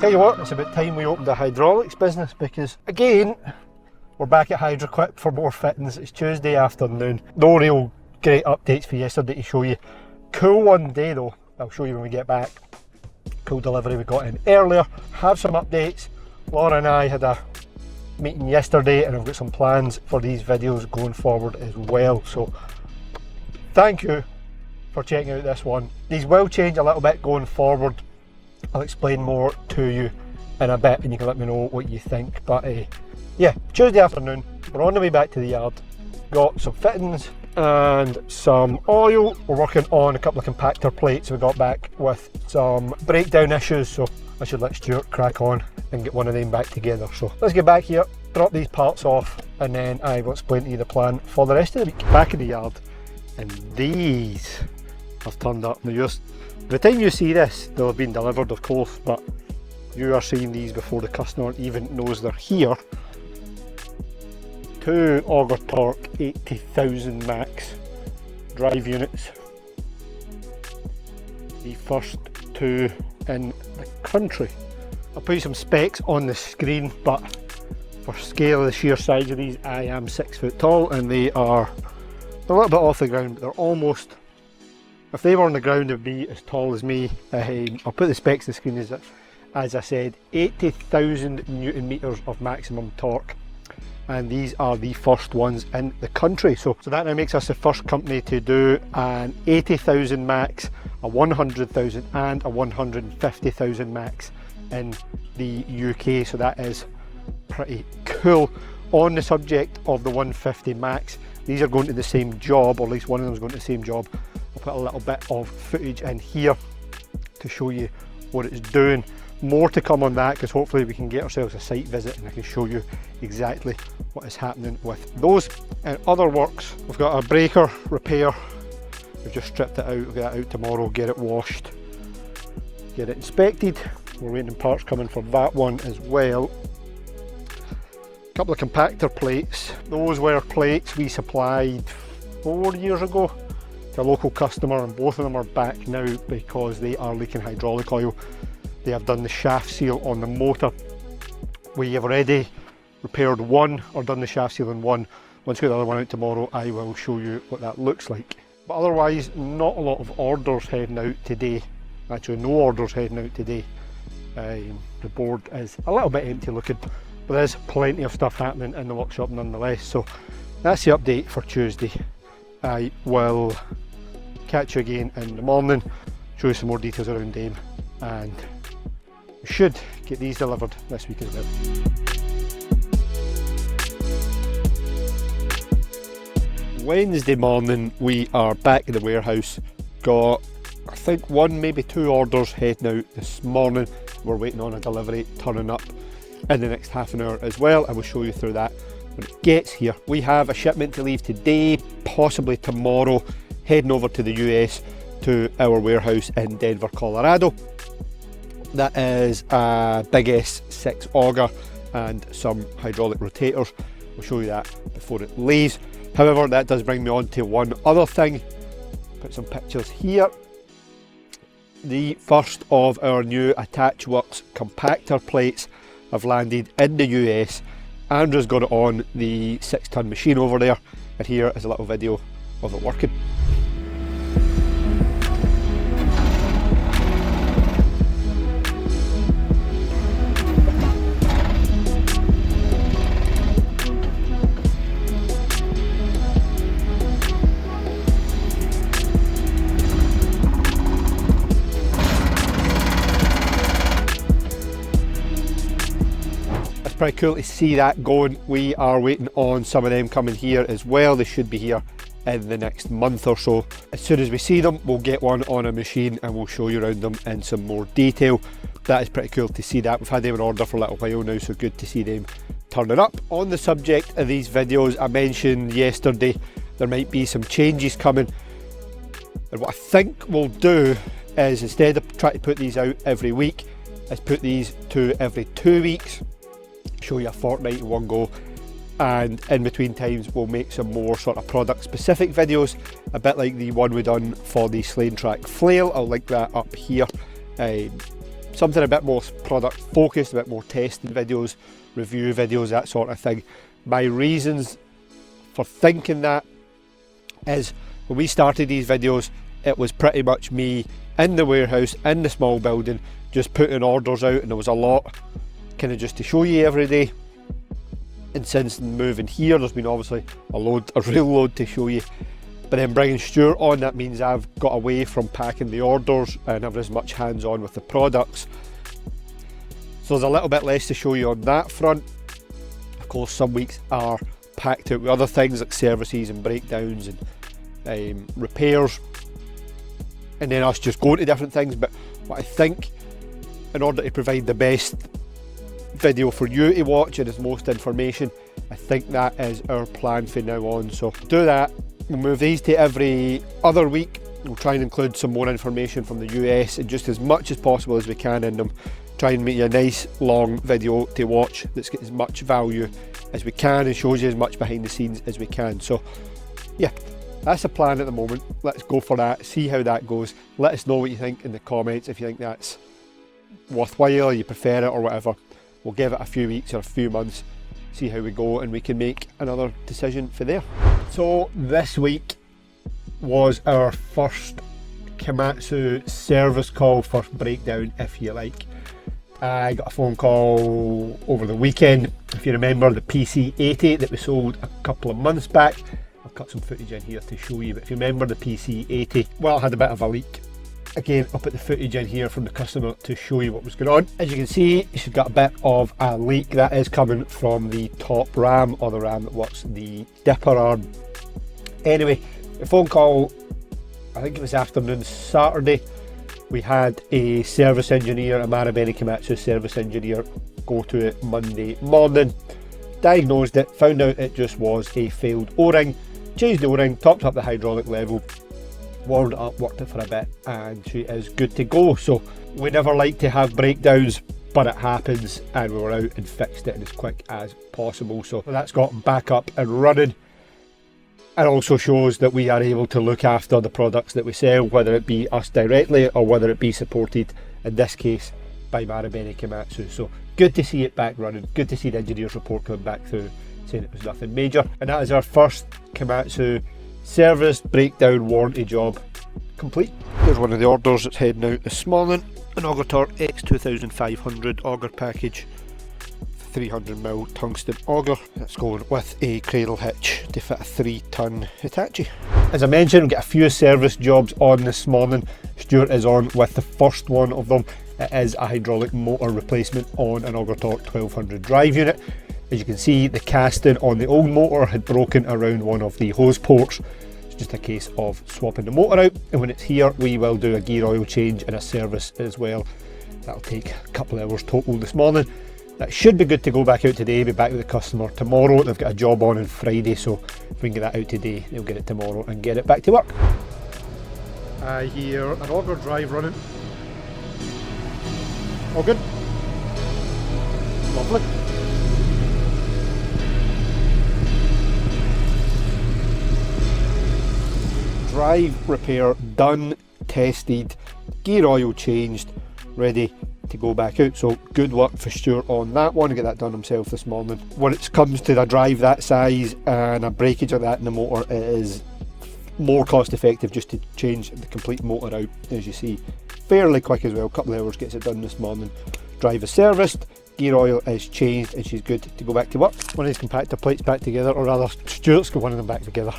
Tell you what, it's about time we opened a hydraulics business because, again, we're back at Hydroquip for more fittings. It's Tuesday afternoon. No real great updates for yesterday to show you. Cool one day though, I'll show you when we get back. Cool delivery we got in earlier. Have some updates. Laura and I had a meeting yesterday and I've got some plans for these videos going forward as well. So thank you for checking out this one. These will change a little bit going forward. I'll explain more to you in a bit and you can let me know what you think. But yeah, Tuesday afternoon, we're on the way back to the yard. Got some fittings and some oil. We're working on a couple of compactor plates. We got back with some breakdown issues, so I should let Stuart crack on and get one of them back together. So let's get back here, drop these parts off, and then I will explain to you the plan for the rest of the week. Back in the yard, and these have turned up. Now, by the time you see this, they'll have been delivered, of course, but you are seeing these before the customer even knows they're here. Two Auger Torque 80,000 max drive units. The first two in the country. I'll put you some specs on the screen, but for scale of the sheer size of these, I am 6 foot tall and they are a little bit off the ground, but they're almost, if they were on the ground, they'd be as tall as me. I'll put the specs on the screen as I said, 80,000 Newton meters of maximum torque. And these are the first ones in the country. So that now makes us the first company to do an 80,000 max, a 100,000 and a 150,000 max in the UK. So that is pretty cool. On the subject of the 150 max, these are going to the same job, or at least one of them is going to the same job. I'll put a little bit of footage in here to show you what it's doing. More to come on that, because hopefully we can get ourselves a site visit and I can show you exactly what is happening with those. And other works, we've got a breaker repair. We've just stripped it out. We'll get it out tomorrow, get it washed, get it inspected. We're waiting on parts coming for that one as well. A couple of compactor plates. Those were plates we supplied 4 years ago to a local customer, and both of them are back now because they are leaking hydraulic oil. They have done the shaft seal on the motor. We have already repaired one, or done the shaft seal on one. Once we get the other one out tomorrow, I will show you what that looks like. But otherwise, not a lot of orders heading out today. Actually, no orders heading out today. The board is a little bit empty looking, but there's plenty of stuff happening in the workshop nonetheless. So that's the update for Tuesday. I will catch you again in the morning, show you some more details around them, and we should get these delivered this week as well. Wednesday morning, we are back in the warehouse. Got, I think, one, maybe two orders heading out this morning. We're waiting on a delivery turning up in the next half an hour as well, and we'll show you through that when it gets here. We have a shipment to leave today, possibly tomorrow, heading over to the US to our warehouse in Denver, Colorado. That is a big S6 auger and some hydraulic rotators. We'll show you that before it leaves. However, that does bring me on to one other thing. Put some pictures here. The first of our new AttachWorx compactor plates have landed in the US. Andrew's got it on the 6-ton machine over there, and here is a little video of it working. Pretty cool to see that going. We are waiting on some of them coming here as well. They should be here in the next month or so. As soon as we see them, we'll get one on a machine and we'll show you around them in some more detail. That is pretty cool to see that. We've had them in order for a little while now, so good to see them turning up. On the subject of these videos, I mentioned yesterday there might be some changes coming, and what I think we'll do is, instead of trying to put these out every week, is put these to every 2 weeks. Show you a fortnight in one go, and in between times we'll make some more sort of product specific videos, a bit like the one we done for the Slane Track flail. I'll link that up here. something a bit more product focused, a bit more testing videos, review videos, that sort of thing. My reasons for thinking that is when we started these videos, it was pretty much me in the warehouse, in the small building, just putting orders out, and there was a lot kind of just to show you every day. And since moving here, there's been obviously a real load to show you. But then bringing Stuart on, that means I've got away from packing the orders and having as much hands-on with the products. So there's a little bit less to show you on that front. Of course, some weeks are packed out with other things like services and breakdowns and repairs, and then us just going to different things. But what I think, in order to provide the best video for you to watch and as most information, I think that is our plan from now on. So do that. We'll move these to every other week. We'll try and include some more information from the US and just as much as possible as we can in them. Try and make you a nice long video to watch that's got as much value as we can and shows you as much behind the scenes as we can. So yeah, that's the plan at the moment. Let's go for that, see how that goes. Let us know what you think in the comments, if you think that's worthwhile or you prefer it or whatever. We'll give it a few weeks or a few months, see how we go, and we can make another decision for there. So this week was our first Komatsu service call, first breakdown if you like. I got a phone call over the weekend. If you remember the PC80 that we sold a couple of months back, I'll cut some footage in here to show you, but if you remember the PC80, well, it had a bit of a leak. Again, I'll put the footage in here from the customer to show you what was going on. As you can see, she's got a bit of a leak that is coming from the top ram, or the ram that works the dipper arm. Anyway, the phone call, I think it was afternoon Saturday, we had a service engineer, a Marubeni Komatsu service engineer, go to it Monday morning, diagnosed it, found out it just was a failed O-ring, changed the O-ring, topped up the hydraulic level, warmed it up, worked it for a bit, and she is good to go. So we never like to have breakdowns, but it happens, and we were out and fixed it as quick as possible. So that's got back up and running. It also shows that we are able to look after the products that we sell, whether it be us directly or whether it be supported, in this case, by Marubeni Komatsu. So good to see it back running, good to see the engineer's report coming back through saying it was nothing major. And that is our first Komatsu service breakdown warranty job complete. Here's one of the orders that's heading out this morning, an Auger Torque X2500 auger package, 300mm tungsten auger. That's going with a cradle hitch to fit a 3-ton Hitachi. As I mentioned, we've got a few service jobs on this morning. Stuart is on with the first one of them. It is a hydraulic motor replacement on an Auger Torque 1200 drive unit. As you can see, the casting on the old motor had broken around one of the hose ports. It's just a case of swapping the motor out, and when it's here we will do a gear oil change and a service as well. That'll take a couple of hours total this morning. That should be good to go back out today, be back with the customer tomorrow. They've got a job on Friday, so if we can get that out today, they'll get it tomorrow and get it back to work. I hear an auger drive running. All good? Lovely. Drive repair done, tested, gear oil changed, ready to go back out. So good work for Stuart on that one, to get that done himself this morning. When it comes to a drive that size and a breakage of that in the motor, it is more cost effective just to change the complete motor out, as you see. Fairly quick as well, a couple of hours gets it done this morning. Drive is serviced, gear oil is changed, and she's good to go back to work. One of these compactor plates back together, or rather Stuart's got one of them back together.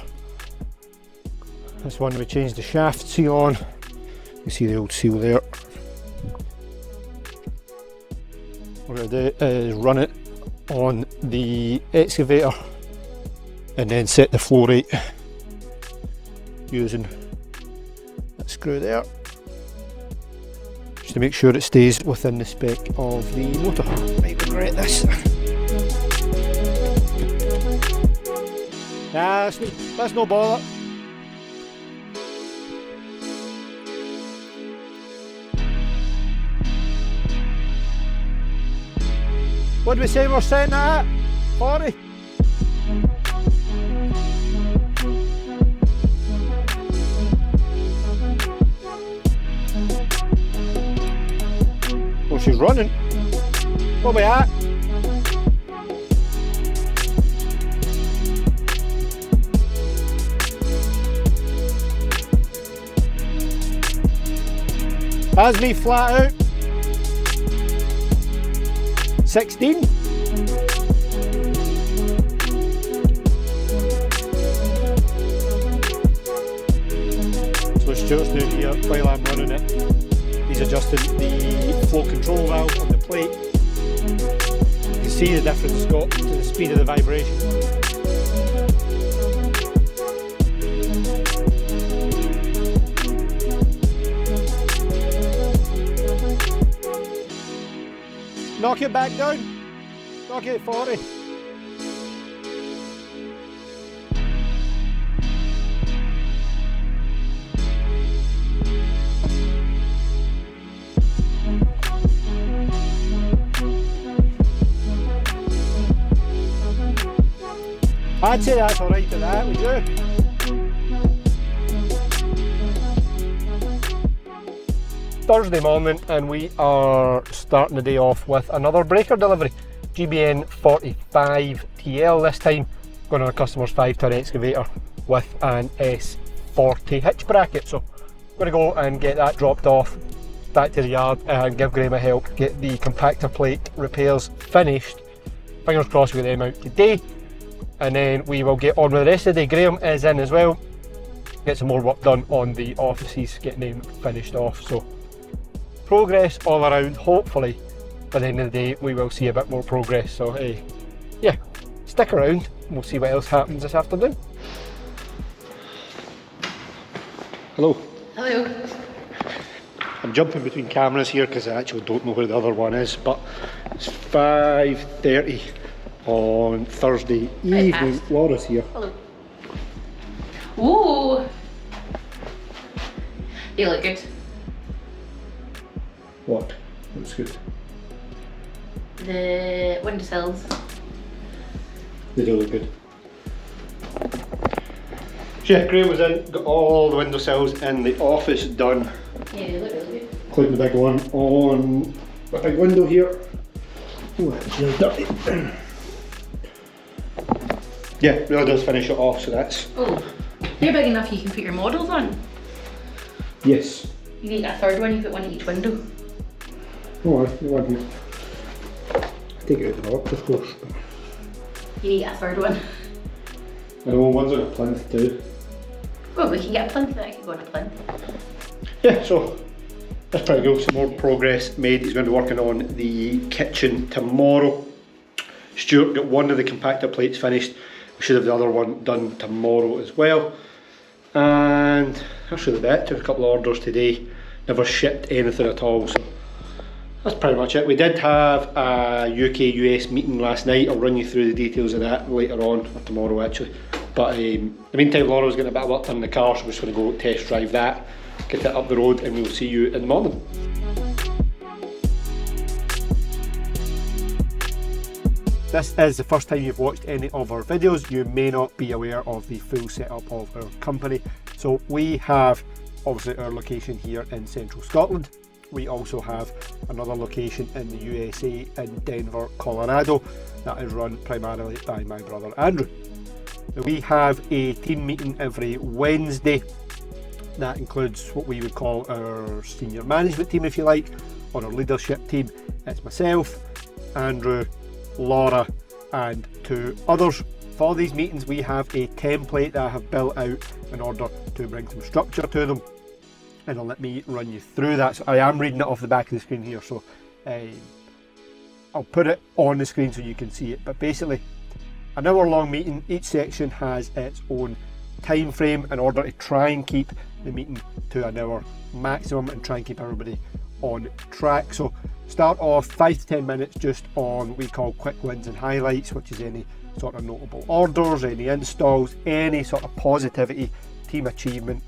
This one we changed the shaft seal on. You see the old seal there. What we're going to do is run it on the excavator and then set the flow rate using that screw there, just to make sure it stays within the spec of the motor. Might regret this. Nah, that's no bother. What did we say we're setting that at? 40? Camera's running. What we at? That's me flat out. 16. So Stuart's doing here while I'm running it. He's adjusting the flow control valve on the plate. You can see the difference, Scott, to the speed of the vibration. Knock it back down. Knock it at 40. I'd say that's alright to that, would you? Thursday morning, and we are starting the day off with another breaker delivery. GBN 45TL this time, going on a customer's 5-ton excavator with an S40 hitch bracket. So I'm going to go and get that dropped off back to the yard and give Graham a help get the compactor plate repairs finished. Fingers crossed we get them out today, and then we will get on with the rest of the day. Graham is in as well, get some more work done on the offices, getting them finished off. So progress all around. Hopefully by the end of the day we will see a bit more progress. So yeah, stick around, we'll see what else happens this afternoon. Hello. Hello. I'm jumping between cameras here because I actually don't know where the other one is, but it's 5:30 on Thursday evening. Laura's here. Hello. Ooh. You look good. What? Looks good. The windowsills. They do look good. So yeah, Graham was in, got all the windowsills in the office done. Yeah, they look really good. Including the big one on the big window here. Oh, that's really dirty. Yeah, really does finish it off, so that's... Oh, they're big enough you can put your models on. Yes. You need a third one, you put one at each window. Oh, I wouldn't. Take it out the box, of course. But You need a third one. I know, one's on a plinth too. Well, we can get a plinth, I can go on a plinth. Yeah, so that's pretty good. Some more progress made. He's going to be working on the kitchen tomorrow. Stuart got one of the compactor plates finished. We should have the other one done tomorrow as well. And that's really it. Took a couple of orders today. Never shipped anything at all. So that's pretty much it. We did have a UK-US meeting last night. I'll run you through the details of that later on, or tomorrow actually. But in the meantime, Laura's getting a bit of work done in the car, so we're just going to go test drive that, get it up the road, and we'll see you in the morning. This is the first time you've watched any of our videos. You may not be aware of the full setup of our company. So we have obviously our location here in central Scotland. We also have another location in the USA in Denver, Colorado, that is run primarily by my brother Andrew. Now, we have a team meeting every Wednesday. That includes what we would call our senior management team, if you like, or our leadership team. It's myself, Andrew, Laura and 2 others. For these meetings we have a template that I have built out in order to bring some structure to them, and let me run you through that. So I am reading it off the back of the screen here, so I'll put it on the screen so you can see it. But basically, an hour long meeting, each section has its own time frame in order to try and keep the meeting to an hour maximum and try and keep everybody on track. So start off 5 to 10 minutes just on what we call quick wins and highlights, which is any sort of notable orders, any installs, any sort of positivity, team achievement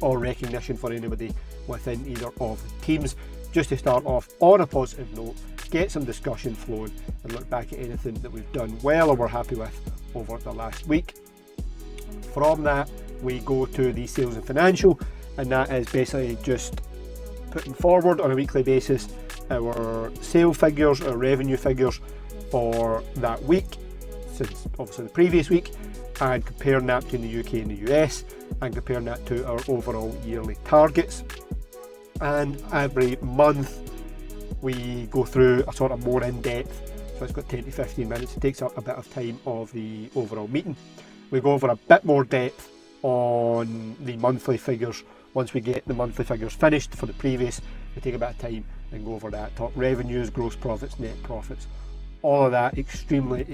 or recognition for anybody within either of the teams, just to start off on a positive note, get some discussion flowing and look back at anything that we've done well or we're happy with over the last week. From that we go to the sales and financial, and that is basically just putting forward on a weekly basis our sale figures, our revenue figures for that week, since obviously the previous week, and comparing that between the UK and the US, and comparing that to our overall yearly targets. And every month we go through a sort of more in-depth, so it's got 10 to 15 minutes, it takes up a bit of time of the overall meeting. We go over a bit more depth on the monthly figures. Once we get the monthly figures finished for the previous, we take a bit of time and go over that, talk revenues, gross profits, net profits, all of that extremely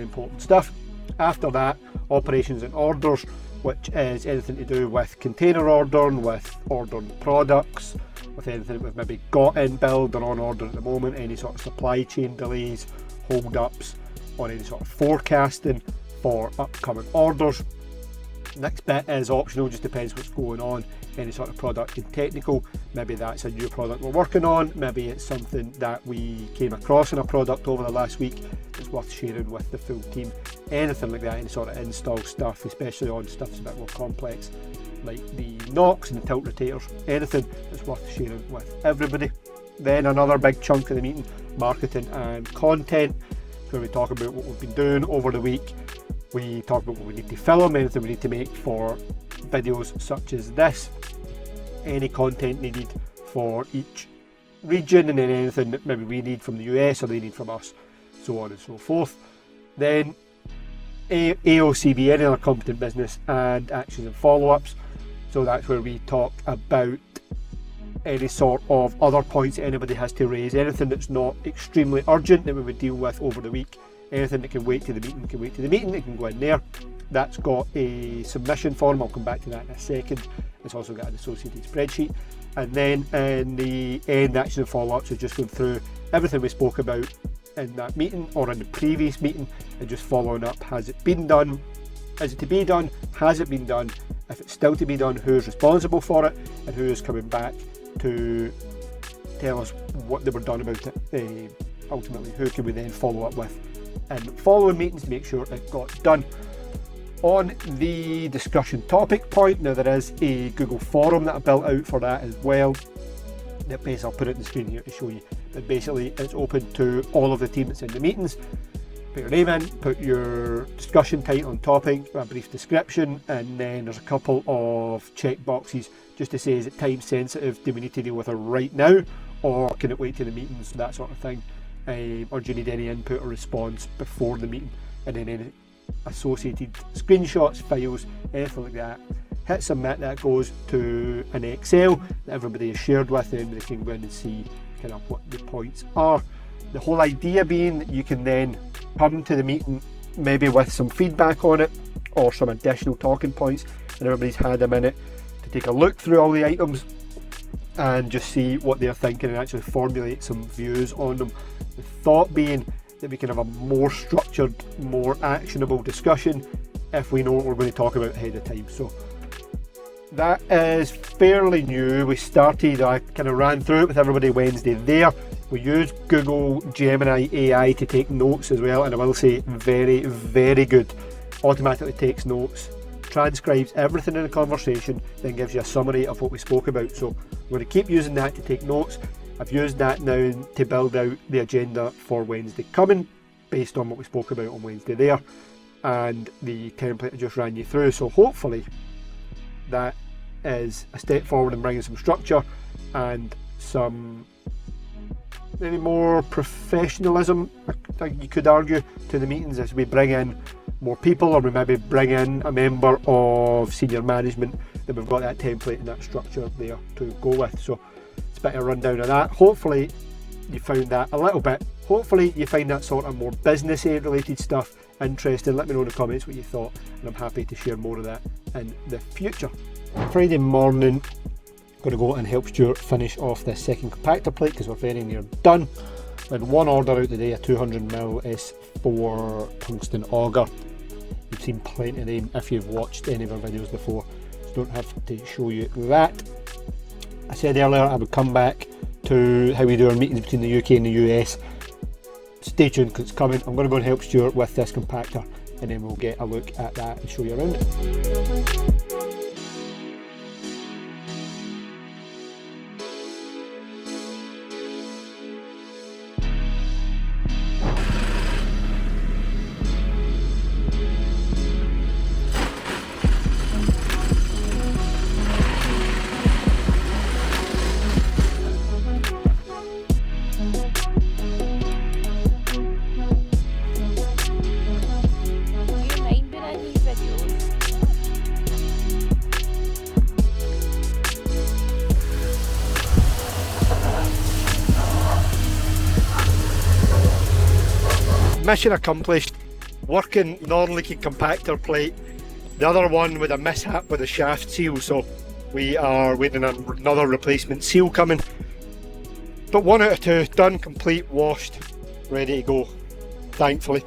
important stuff. After that, operations and orders, which is anything to do with container ordering, with ordering products, with anything that we've maybe got in build or on order at the moment, any sort of supply chain delays, hold ups, on any sort of forecasting for upcoming orders. Next bit is optional, just depends what's going on, any sort of product and technical. Maybe that's a new product we're working on, maybe it's something that we came across in a product over the last week that's worth sharing with the full team. Anything like that, any sort of install stuff, especially on stuff that's a bit more complex, like the knocks and the tilt rotators, anything that's worth sharing with everybody. Then another big chunk of the meeting, marketing and content, where we talk about what we've been doing over the week. We talk about what we need to film, anything we need to make for videos such as this, any content needed for each region, and then anything that maybe we need from the US or they need from us, so on and so forth. Then AOCB, any other competent business, and actions and follow-ups. So that's where we talk about any sort of other points that anybody has to raise, anything that's not extremely urgent that we would deal with over the week. Anything that can wait to the meeting can wait to the meeting, it can go in there. That's got a submission form, I'll come back to that in a second. It's also got an associated spreadsheet. And then in the end, action and follow-ups, so just going through everything we spoke about in that meeting or in the previous meeting and just following up. Has it been done? Is it to be done? Has it been done? If it's still to be done, who's responsible for it and who is coming back to tell us what they were done about it. Ultimately, who can we then follow up with in following meetings to make sure it got done. On the discussion topic point, now there is a Google forum that I built out for that as well. That basically, I'll put it on the screen here to show you, but basically it's open to all of the team that's in the meetings. Put your name in, put your discussion title and topic, a brief description, and then there's a couple of check boxes just to say, is it time sensitive, do we need to deal with it right now, or can it wait to the meetings, that sort of thing, or do you need any input or response before the meeting, and then any associated screenshots, files, anything like that. Hit submit, that goes to an Excel that everybody is shared with, and they can go in and see kind of what the points are. The whole idea being that you can then come to the meeting maybe with some feedback on it or some additional talking points, and everybody's had a minute to take a look through all the items and just see what they're thinking and actually formulate some views on them. The thought being that we can have a more structured, more actionable discussion if we know what we're going to talk about ahead of time. So that is fairly new. We started, I kind of ran through it with everybody Wednesday there. We use Google Gemini AI to take notes as well, and I will say very, very good. Automatically takes notes, transcribes everything in the conversation, then gives you a summary of what we spoke about. So I'm going to keep using that to take notes. I've used that now to build out the agenda for Wednesday coming, based on what we spoke about on Wednesday there, and the template I just ran you through. So hopefully that is a step forward in bringing some structure and some maybe more professionalism, you could argue, to the meetings as we bring in more people, or we maybe bring in a member of senior management, that we've got that template and that structure there to go with. So it's a bit of a rundown of that. Hopefully you found that a little bit, hopefully you find that sort of more business related stuff interesting. Let me know in the comments what you thought, and I'm happy to share more of that in the future. Friday morning, going to go and help Stuart finish off this second compactor plate because we're very near done. We had one order out today, a 200mm S4 tungsten auger. You've seen plenty of them if you've watched any of our videos before, so don't have to show you that. I said earlier I would come back to how we do our meetings between the UK and the US. Stay tuned because it's coming. I'm going to go and help Stuart with this compactor, and then we'll get a look at that and show you around it. mission accomplished. Working non-leaking compactor plate. The other one with a mishap with the shaft seal, so we are waiting on another replacement seal coming. But 1 out of 2, done, complete, washed, ready to go, thankfully.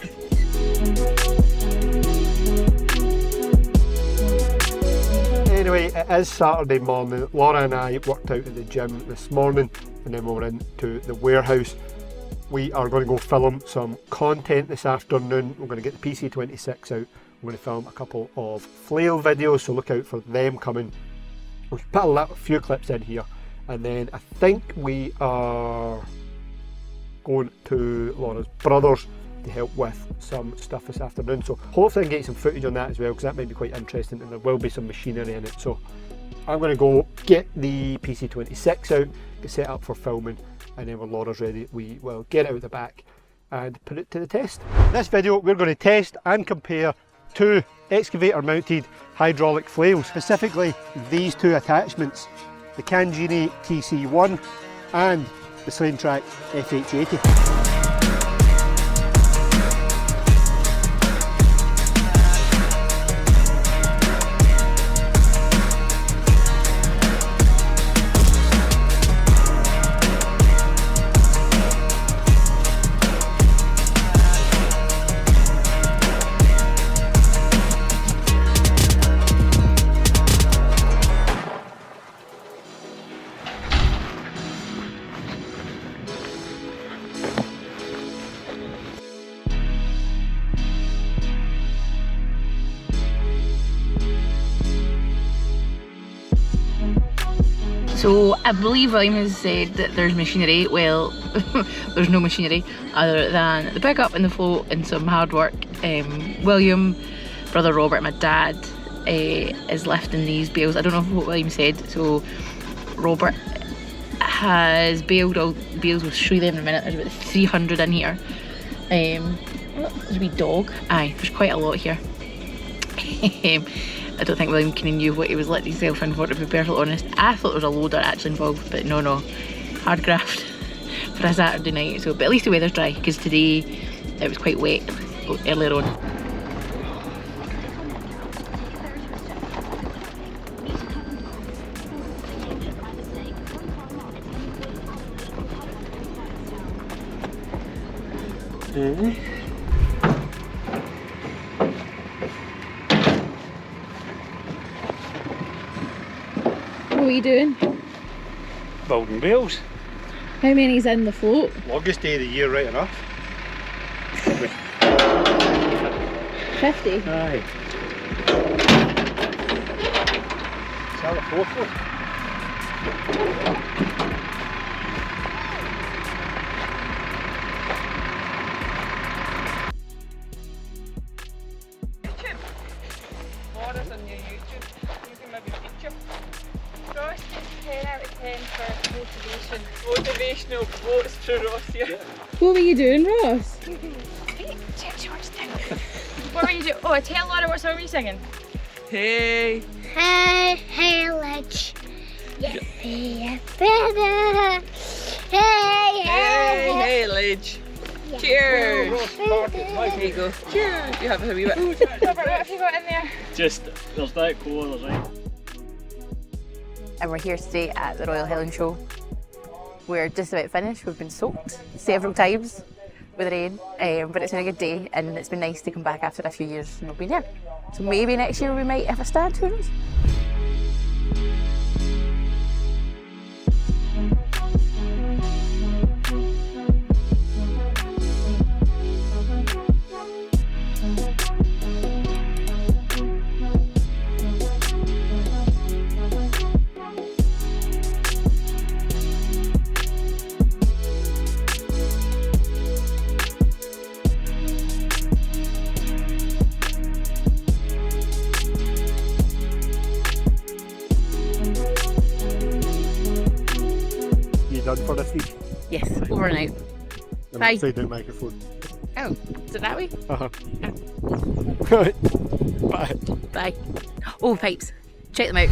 Anyway, it is Saturday morning. Laura and I worked out at the gym this morning and then we were into the warehouse. We are going to go film some content this afternoon. We're going to get the PC26 out. We're going to film a couple of flail videos, so look out for them coming. We've put a few clips in here, and then I think we are going to Laura's brother's to help with some stuff this afternoon. So hopefully I can get some footage on that as well, because that might be quite interesting and there will be some machinery in it. So I'm going to go get the PC26 out, get set up for filming, and then when Laura's ready we will get it out the back and put it to the test. In this video we're going to test and compare 2 excavator mounted hydraulic flails, specifically these 2 attachments, the Kanjini TC1 and the Slantrack FH80. So I believe William has said that there's machinery. Well, there's no machinery other than the pickup and the float and some hard work. William, brother Robert, my dad, is lifting these bales. I don't know what William said. So Robert has baled all the bales. We'll show you them in a minute. There's about 300 in here. There's a wee dog. Aye, there's quite a lot here. I don't think William kind of knew what he was letting himself in for, to be perfectly honest. I thought there was a loader actually involved, but no. Hard graft for a Saturday night. So, but at least the weather's dry, because today it was quite wet earlier on. What are you doing? Building bales. How many's in the float? Longest day of the year, right enough. 50? Aye. Is that the 4th one? Laura's on your YouTube. You can maybe feature. Ross is 10 out of 10 for motivation. Motivational quotes for Ross here. Yeah. What were you doing, Ross? What were you doing? Oh, tell Laura what song were you singing? Hey. Hey, haylage. Yes, yes, better. Hey, Hey, hey, Lidge. yes, Cheers. better. There you go. Cheers. You have a wee bit. Robert, what have you got in there? Just, there's that cola, there's that. And we're here today at the Royal Highland Show. We're just about finished. We've been soaked several times with rain, but it's been a good day and it's been nice to come back after a few years not being here. So maybe next year we might have a stand, who knows? Done for this week. Yes, over and out. I'm Bye. upside down microphone. Oh, is it that way? Right. Bye. Bye. Oh, pipes. Check them out.